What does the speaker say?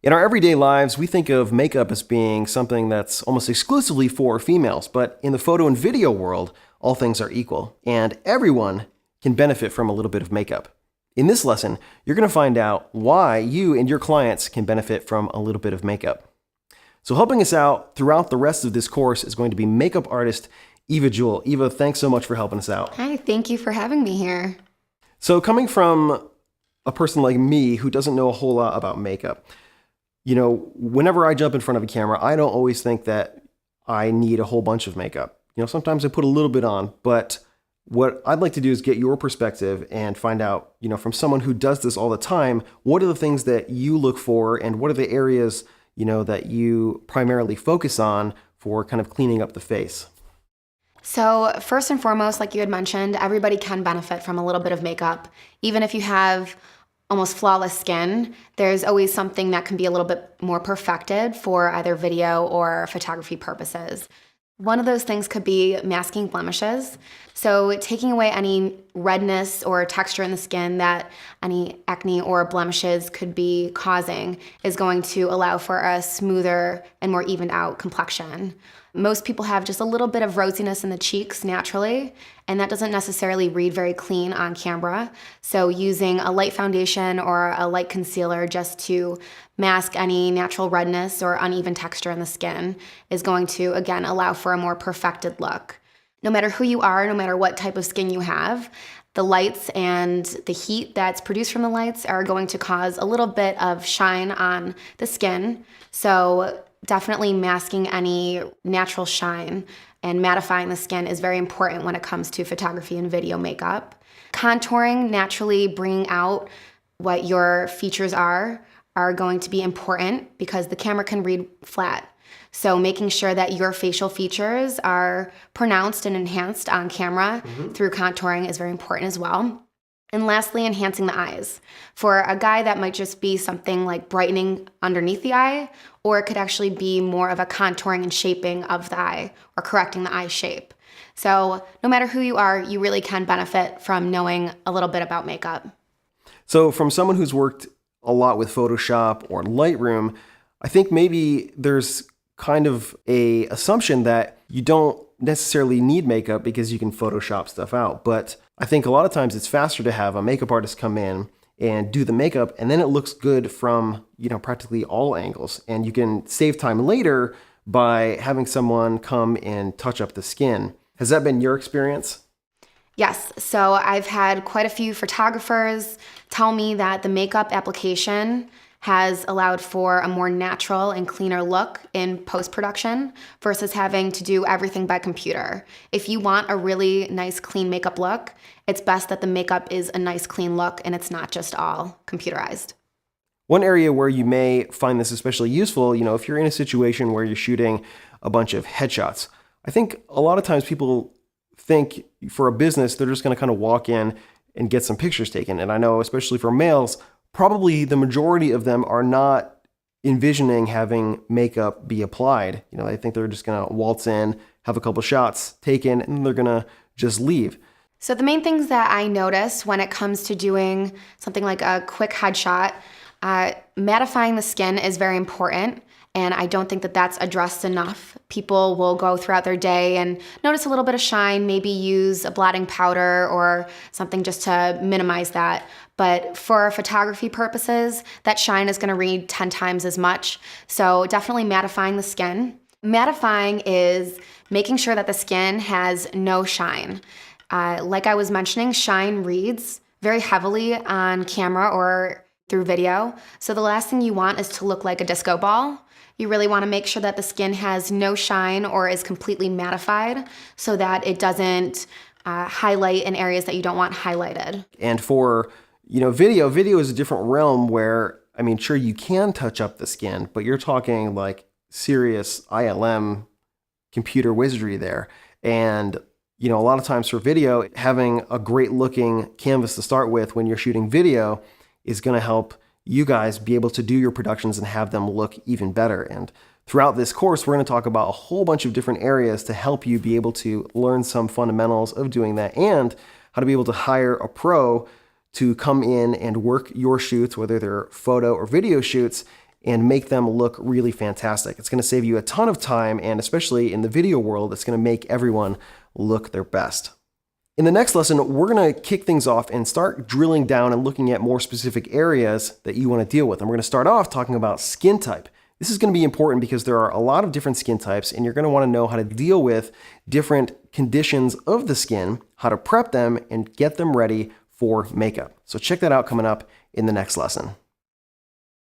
In our everyday lives, we think of makeup as being something that's almost exclusively for females, but in the photo and video world, all things are equal, and everyone can benefit from a little bit of makeup. In this lesson, you're going to find out why you and your clients can benefit from a little bit of makeup. So helping us out throughout the rest of this course is going to be makeup artist Eva Jewell. Eva, thanks so much for helping us out. Hi, thank you for having me here. So coming from a person like me who doesn't know a whole lot about makeup, whenever I jump in front of a camera, I don't always think that I need a whole bunch of makeup. Sometimes I put a little bit on, but what I'd like to do is get your perspective and find out, from someone who does this all the time, what are the things that you look for and what are the areas, that you primarily focus on for kind of cleaning up the face? So first and foremost, like you had mentioned, everybody can benefit from a little bit of makeup. Even if you have almost flawless skin, there's always something that can be a little bit more perfected for either video or photography purposes. One of those things could be masking blemishes. So taking away any redness or texture in the skin that any acne or blemishes could be causing is going to allow for a smoother and more evened out complexion. Most people have just a little bit of rosiness in the cheeks naturally, and that doesn't necessarily read very clean on camera. So using a light foundation or a light concealer just to mask any natural redness or uneven texture in the skin is going to, again, allow for a more perfected look. No matter who you are, no matter what type of skin you have, the lights and the heat that's produced from the lights are going to cause a little bit of shine on the skin. So definitely masking any natural shine and mattifying the skin is very important when it comes to photography and video makeup. Contouring, naturally bringing out what your features are going to be important because the camera can read flat. So making sure that your facial features are pronounced and enhanced on camera through contouring is very important as well. And lastly, enhancing the eyes. For a guy, that might just be something like brightening underneath the eye, or it could actually be more of a contouring and shaping of the eye or correcting the eye shape. So no matter who you are, you really can benefit from knowing a little bit about makeup. So from someone who's worked a lot with Photoshop or Lightroom, I think maybe there's kind of a assumption that you don't necessarily need makeup because you can Photoshop stuff out. But I think a lot of times it's faster to have a makeup artist come in and do the makeup, and then it looks good from, practically all angles. And you can save time later by having someone come and touch up the skin. Has that been your experience? Yes, so I've had quite a few photographers tell me that the makeup application has allowed for a more natural and cleaner look in post-production versus having to do everything by computer. If you want a really nice, clean makeup look, it's best that the makeup is a nice, clean look and it's not just all computerized. One area where you may find this especially useful, if you're in a situation where you're shooting a bunch of headshots, I think a lot of times people think for a business, they're just going to kind of walk in and get some pictures taken. And I know, especially for males, probably the majority of them are not envisioning having makeup be applied. I think they're just going to waltz in, have a couple shots taken, and they're going to just leave. So the main things that I notice when it comes to doing something like a quick headshot, mattifying the skin is very important. And I don't think that that's addressed enough. People will go throughout their day and notice a little bit of shine, maybe use a blotting powder or something just to minimize that. But for photography purposes, that shine is gonna read 10 times as much. So definitely mattifying the skin. Mattifying is making sure that the skin has no shine. Like I was mentioning, shine reads very heavily on camera or through video. So the last thing you want is to look like a disco ball. You really want to make sure that the skin has no shine or is completely mattified so that it doesn't highlight in areas that you don't want highlighted. And for, video is a different realm where, sure, you can touch up the skin, but you're talking like serious ILM computer wizardry there. And, a lot of times for video, having a great looking canvas to start with when you're shooting video is going to help you guys be able to do your productions and have them look even better. And throughout this course, we're going to talk about a whole bunch of different areas to help you be able to learn some fundamentals of doing that and how to be able to hire a pro to come in and work your shoots, whether they're photo or video shoots, and make them look really fantastic. It's going to save you a ton of time, and especially in the video world, it's going to make everyone look their best. In the next lesson, we're going to kick things off and start drilling down and looking at more specific areas that you want to deal with. And we're going to start off talking about skin type. This is going to be important because there are a lot of different skin types, and you're going to want to know how to deal with different conditions of the skin, how to prep them, and get them ready for makeup. So check that out coming up in the next lesson.